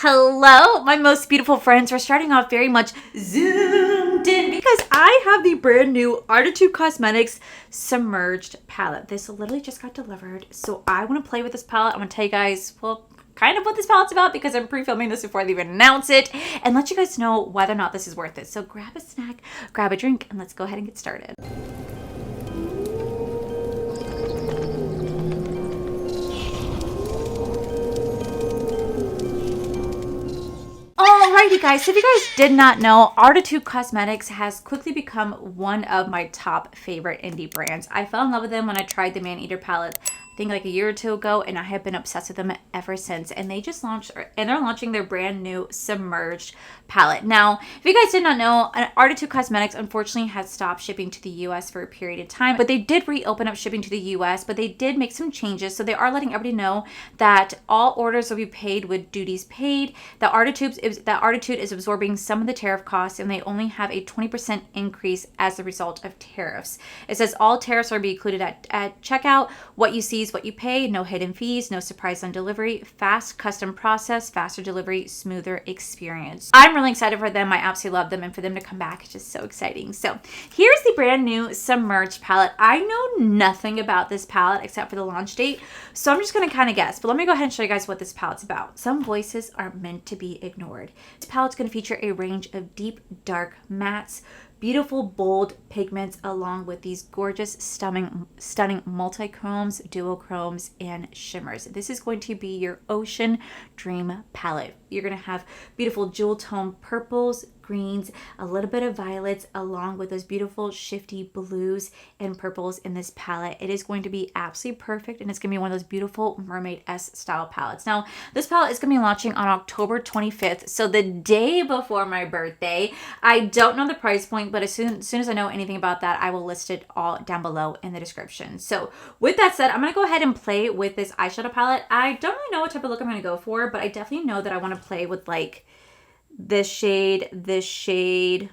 Hello, my most beautiful friends. We're starting off very much zoomed in because I have the brand new Arttitude Cosmetics Submerged palette. This literally just got delivered, so I want to play with this palette. I'm going to tell you guys, well, kind of what this palette's about because I'm pre-filming this before they even announce it and let you guys know whether or not this is worth it. So grab a snack, grab a drink, and let's go ahead and get started. Alrighty guys, so if you guys did not know, Arttitude Cosmetics has quickly become one of my top favorite indie brands. I fell in love with them when I tried the Man-Eater palette, I think like a year or two ago, and I have been obsessed with them ever since. And they just launched, and they're launching their brand new Submerged palette. Now, if you guys did not know, Arttitude Cosmetics unfortunately has stopped shipping to the US for a period of time, but they did reopen up shipping to the US, but they did make some changes. So they are letting everybody know that all orders will be paid with duties paid. That Arttitude is absorbing some of the tariff costs, and they only have a 20% increase as a result of tariffs. It says all tariffs are be included at checkout. What you see is what you pay. No hidden fees, no surprise on delivery, fast custom process, faster delivery, smoother experience. I'm really excited for them. I absolutely love them, and for them to come back is just so exciting. So here's the brand new Submerged palette. I know nothing about this palette except for the launch date, so I'm just going to kind of guess, but let me go ahead and show you guys what this palette's about. Some voices are meant to be ignored. This palette's going to feature a range of deep, dark mattes, beautiful, bold pigments, along with these gorgeous, stunning multi-chromes, duochromes, and shimmers. This is going to be your Ocean Dream palette. You're going to have beautiful jewel tone purples, greens, a little bit of violets, along with those beautiful shifty blues and purples in this palette. It is going to be absolutely perfect, and it's going to be one of those beautiful mermaid-esque style palettes. Now, this palette is going to be launching on October 25th, so the day before my birthday. I don't know the price point, but as soon as I know anything about that, I will list it all down below in the description. So with that said, I'm going to go ahead and play with this eyeshadow palette. I don't really know what type of look I'm going to go for, but I definitely know that I want to play with like this shade, this shade,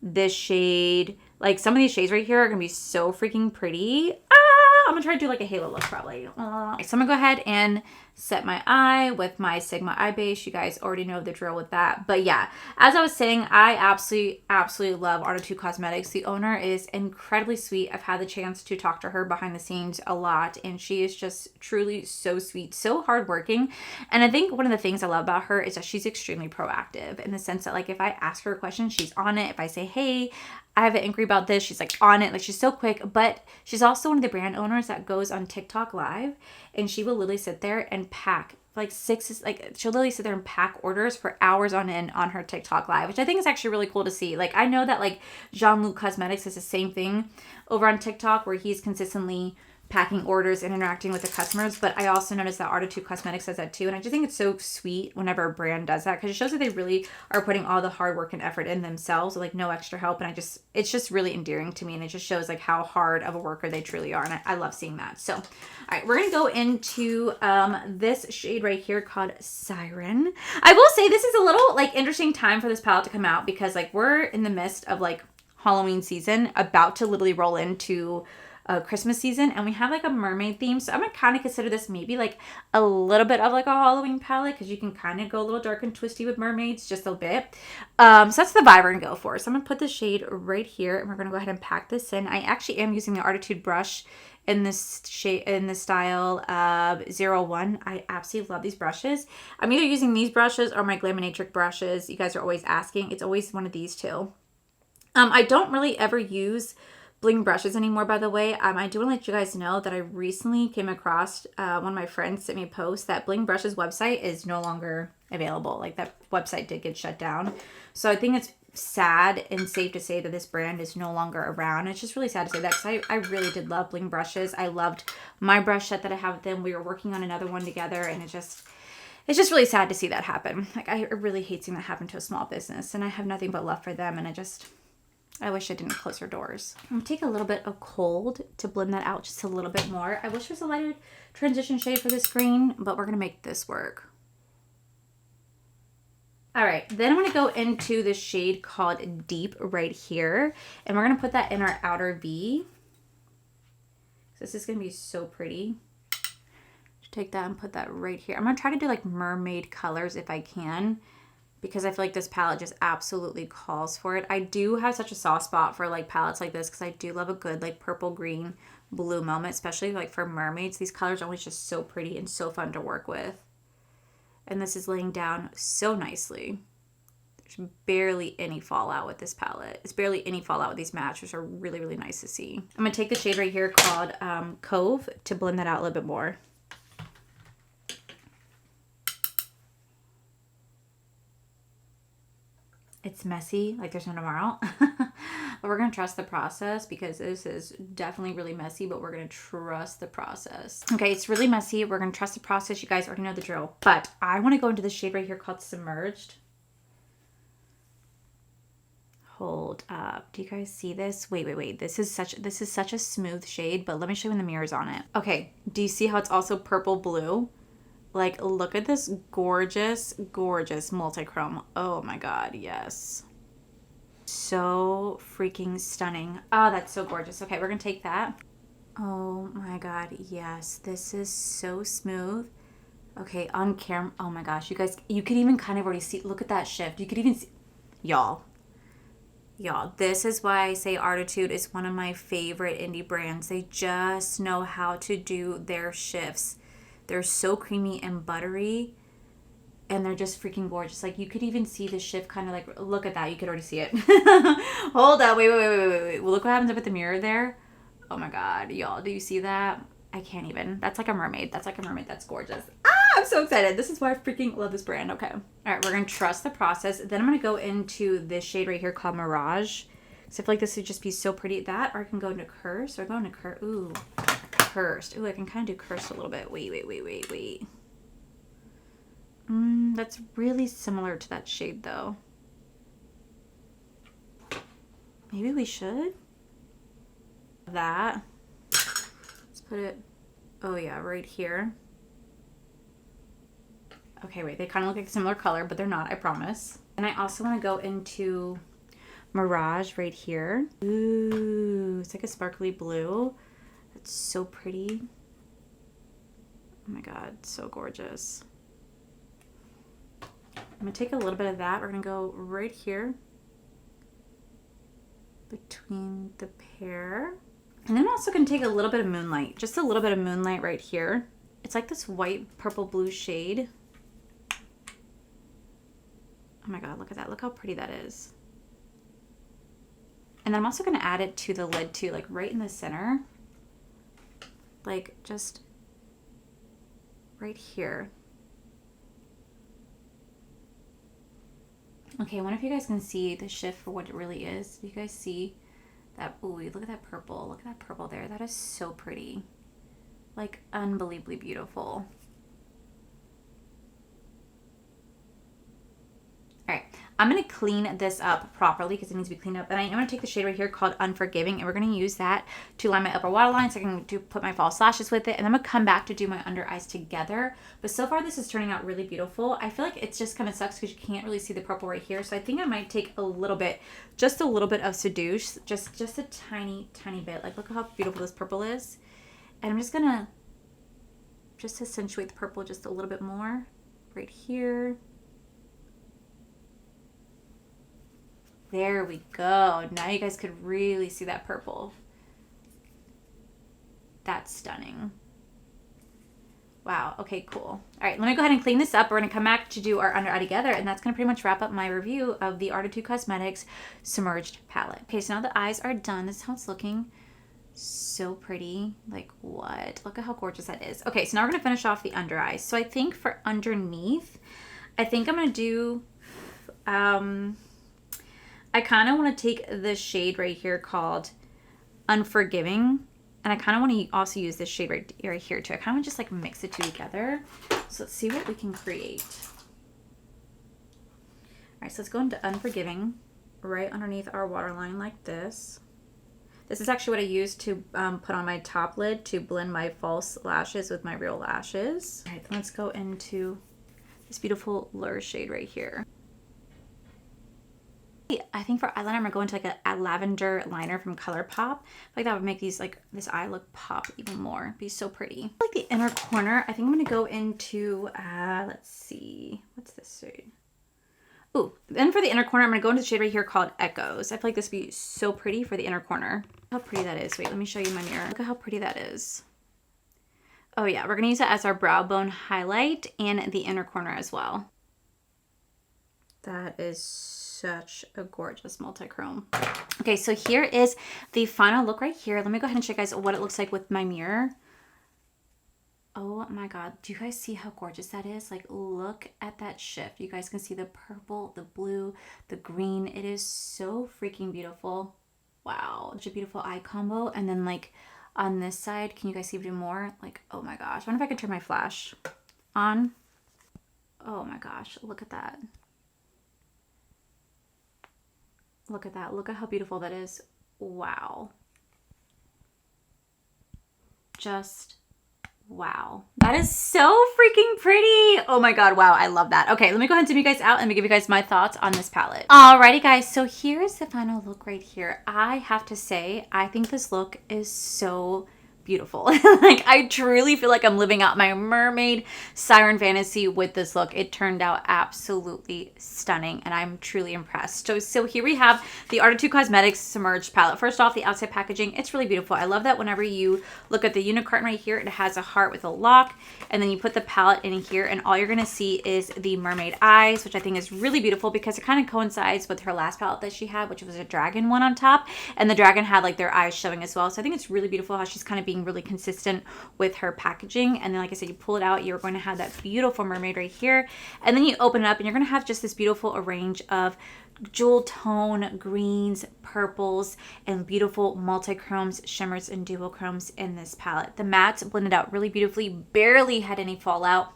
this shade. Like some of these shades right here are going to be so freaking pretty. I'm going to try to do like a halo look probably. So I'm going to go ahead and set my eye with my Sigma eye base. You guys already know the drill with that. But yeah, as I was saying, I absolutely love Arttitude Cosmetics. The owner is incredibly sweet. I've had the chance to talk to her behind the scenes a lot, and she is just truly so sweet, so hardworking. And I think one of the things I love about her is that she's extremely proactive in the sense that like if I ask her a question, she's on it. If I say, hey, I have an inquiry about this, she's like on it. Like she's so quick, but she's also one of the brand owners that goes on TikTok live, and she will literally sit there and pack like she'll literally sit there and pack orders for hours on end on her TikTok live, which I think is actually really cool to see. Like I know that like Jean-Luc Cosmetics is the same thing over on TikTok where he's consistently packing orders and interacting with the customers, but I also noticed that Arttitude Cosmetics does that too, and I just think it's so sweet whenever a brand does that because it shows that they really are putting all the hard work and effort in themselves with like no extra help, and it's just really endearing to me, and it just shows like how hard of a worker they truly are, and I love seeing that. So all right, we're gonna go into this shade right here called Siren. I will say this is a little like interesting time for this palette to come out because like we're in the midst of like Halloween season, about to literally roll into Christmas season, and we have like a mermaid theme, so I'm gonna kind of consider this maybe like a little bit of like a Halloween palette because you can kind of go a little dark and twisty with mermaids just a bit. So that's the vibe we're gonna go for. So I'm gonna put this shade right here, and we're gonna go ahead and pack this in. I actually am using the Arttitude brush in this shade, in the style of 01. I absolutely love these brushes. I'm either using these brushes or my Glaminatrix brushes. You guys are always asking. It's always one of these two. I don't really ever use bling brushes anymore, by the way. I do want to let you guys know that I recently came across one of my friends sent me a post that Bling Brush's website is no longer available. Like that website did get shut down. So I think it's sad and safe to say that this brand is no longer around. It's just really sad to say that because I really did love Bling Brushes. I loved my brush set that I have with them. We were working on another one together, and it's just really sad to see that happen. Like I really hate seeing that happen to a small business, and I have nothing but love for them, and I wish I didn't close her doors. I'm going to take a little bit of Cold to blend that out just a little bit more. I wish there was a lighter transition shade for this green, but we're going to make this work. All right, then I'm going to go into this shade called Deep right here, and we're going to put that in our outer V. So this is going to be so pretty. Take that and put that right here. I'm going to try to do like mermaid colors if I can, because I feel like this palette just absolutely calls for it. I do have such a soft spot for like palettes like this because I do love a good like purple, green, blue moment, especially like for mermaids. These colors are always just so pretty and so fun to work with. And this is laying down so nicely. There's barely any fallout with this palette. It's barely any fallout with these mattes, which are really, really nice to see. I'm going to take the shade right here called Cove to blend that out a little bit more. It's messy, like there's no tomorrow. But we're going to trust the process because this is definitely really messy, but we're going to trust the process. Okay, it's really messy. We're going to trust the process. You guys already know the drill. But I want to go into the shade right here called Submerged. Hold up. Do you guys see this? Wait. This is such a smooth shade, but let me show you when the mirror's on it. Okay, do you see how it's also purple blue? Like, look at this gorgeous, gorgeous multi-chrome. Oh my God, yes. So freaking stunning. Oh, that's so gorgeous. Okay, we're gonna take that. Oh my God, yes. This is so smooth. Okay, on camera. Oh my gosh, you guys, you could even kind of already see, look at that shift. You could even see, y'all, this is why I say Arttitude is one of my favorite indie brands. They just know how to do their shifts. They're so creamy and buttery, and they're just freaking gorgeous. Like, you could even see the shift kind of like, look at that. You could already see it. Hold up. Wait. Well, look what happens up at the mirror there. Oh my God, y'all, do you see that? I can't even. That's like a mermaid. That's gorgeous. Ah, I'm so excited. This is why I freaking love this brand. Okay. All right, we're going to trust the process. Then I'm going to go into this shade right here called Mirage. So I feel like this would just be so pretty. That, or I can go into Curse, or go into Curse. Ooh. Cursed. Ooh, I can kind of do Cursed a little bit. Wait. That's really similar to that shade though. Maybe we should. That. Let's put it, oh yeah, right here. Okay, wait, they kind of look like a similar color, but they're not, I promise. And I also want to go into Mirage right here. Ooh, it's like a sparkly blue. It's so pretty. Oh my God, so gorgeous. I'm gonna take a little bit of that. We're gonna go right here between the pair. And then I'm also gonna take a little bit of Moonlight, just a little bit of Moonlight right here. It's like this white, purple, blue shade. Oh my God, look at that. Look how pretty that is. And then I'm also gonna add it to the lid too, like right in the center. Like just right here. Okay, I wonder if you guys can see the shift for what it really is. Do you guys see that? Ooh, look at that purple. Look at that purple there. That is so pretty. Like, unbelievably beautiful. All right, I'm going to clean this up properly because it needs to be cleaned up. And I'm going to take the shade right here called Unforgiving, and we're going to use that to line my upper waterline so I can put my false lashes with it. And I'm going to come back to do my under eyes together. But so far, this is turning out really beautiful. I feel like it just kind of sucks because you can't really see the purple right here. So I think I might take a little bit, just a little bit of Seduce, just a tiny, tiny bit. Like, look how beautiful this purple is. And I'm just going to just accentuate the purple just a little bit more right here. There we go. Now you guys could really see that purple. That's stunning. Wow. Okay, cool. All right, let me go ahead and clean this up. We're going to come back to do our under eye together, and that's going to pretty much wrap up my review of the Arttitude Cosmetics Submerged palette. Okay, so now the eyes are done. This is how it's looking. So pretty. Like, what? Look at how gorgeous that is. Okay, so now we're going to finish off the under eyes. So I think for underneath, I think I'm going to do... I kind of want to take this shade right here called Unforgiving, and I kind of want to also use this shade right here too. I kind of just like mix the two together. So let's see what we can create. All right, so let's go into Unforgiving right underneath our waterline like this. This is actually what I used to put on my top lid to blend my false lashes with my real lashes. All right, then let's go into this beautiful Lure shade right here. I think for eyeliner, I'm gonna go into like a lavender liner from ColourPop. I like that would make these like this eye look pop even more. Be so pretty. Like the inner corner, I think I'm gonna go into let's see, what's this shade? Ooh, then for the inner corner, I'm gonna go into the shade right here called Echoes. I feel like this would be so pretty for the inner corner. How pretty that is. Wait, let me show you my mirror. Look at how pretty that is. Oh yeah, we're gonna use it as our brow bone highlight and the inner corner as well. That is such a gorgeous multi-chrome. Okay, so here is the final look right here. Let me go ahead and show you guys what it looks like with my mirror. Oh my God, do you guys see how gorgeous that is? Like, look at that shift. You guys can see the purple, the blue, the green. It is so freaking beautiful. Wow, such a beautiful eye combo. And then like on this side, can you guys see even more? Like, oh my gosh. I wonder if I can turn my flash on. Oh my gosh, look at that. Look at that. Look at how beautiful that is. Wow. Just wow. That is so freaking pretty. Oh my God. Wow. I love that. Okay. Let me go ahead and zoom you guys out and let me give you guys my thoughts on this palette. Alrighty guys. So here's the final look right here. I have to say, I think this look is so beautiful. Like, I truly feel like I'm living out my mermaid siren fantasy with this look. It turned out absolutely stunning and I'm truly impressed. So here we have the Arttitude Cosmetics Submerged palette. First off, the outside packaging, it's really beautiful. I love that whenever you look at the unicorn right here, it has a heart with a lock, and then you put the palette in here and all you're gonna see is the mermaid eyes, which I think is really beautiful because it kind of coincides with her last palette that she had, which was a dragon one on top, and the dragon had like their eyes showing as well. So I think it's really beautiful how she's kind of being really consistent with her packaging. And then like I said, you pull it out, you're going to have that beautiful mermaid right here, and then you open it up and you're going to have just this beautiful range of jewel tone greens, purples, and beautiful multi-chromes, shimmers, and duochromes in this palette. The mattes blended out really beautifully, barely had any fallout.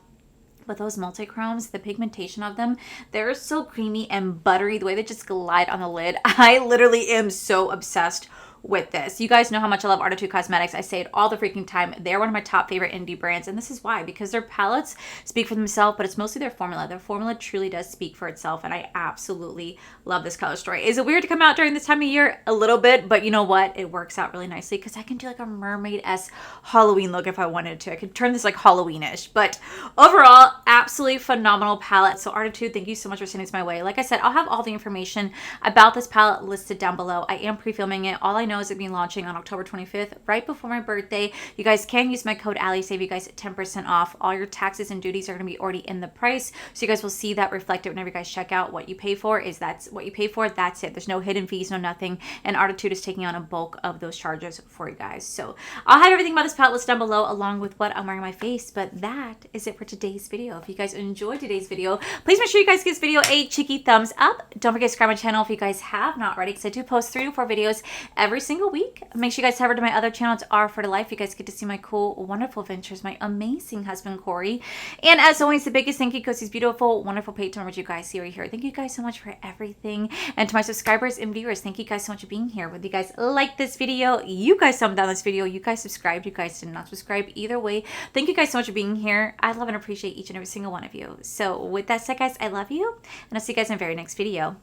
But those multi-chromes, the pigmentation of them, they're so creamy and buttery, the way they just glide on the lid. I literally am so obsessed with this. You guys know how much I love Arttitude Cosmetics. I say it all the freaking time. They're one of my top favorite indie brands, and this is why, because their palettes speak for themselves, but it's mostly their formula. Their formula truly does speak for itself, and I absolutely love this color story. Is it weird to come out during this time of year? A little bit, but you know what? It works out really nicely because I can do like a mermaid-esque Halloween look if I wanted to. I could turn this like Halloween-ish, but overall, absolutely phenomenal palette. So Arttitude, thank you so much for sending this my way. Like I said, I'll have all the information about this palette listed down below. I am pre-filming it. All I know is it'll be launching on October 25th, right before my birthday. You guys can use my code Allie, save you guys 10% off. All your taxes and duties are going to be already in the price, so you guys will see that reflected whenever you guys check out. What you pay for is that's what you pay for. That's it. There's no hidden fees, no nothing. And Arttitude is taking on a bulk of those charges for you guys. So I'll have everything about this palette listed down below, along with what I'm wearing on my face. But that is it for today's video. If you guys enjoyed today's video, please make sure you guys give this video a cheeky thumbs up. Don't forget to subscribe to my channel if you guys have not already, because I do post 3 to 4 videos every single week. Make sure you guys head over to my other channel. It's R for the Life. You guys get to see my cool, wonderful adventures, my amazing husband, Corey. And as always, the biggest thank you goes to these beautiful, wonderful paid members you guys see right here. Thank you guys so much for everything. And to my subscribers and viewers, thank you guys so much for being here. Whether you guys like this video, you guys thumbed down this video, you guys subscribed, you guys did not subscribe, either way, thank you guys so much for being here. I love and appreciate each and every single one of you. So with that said, guys, I love you, and I'll see you guys in the very next video.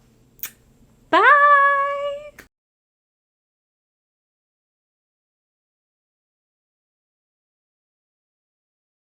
Bye!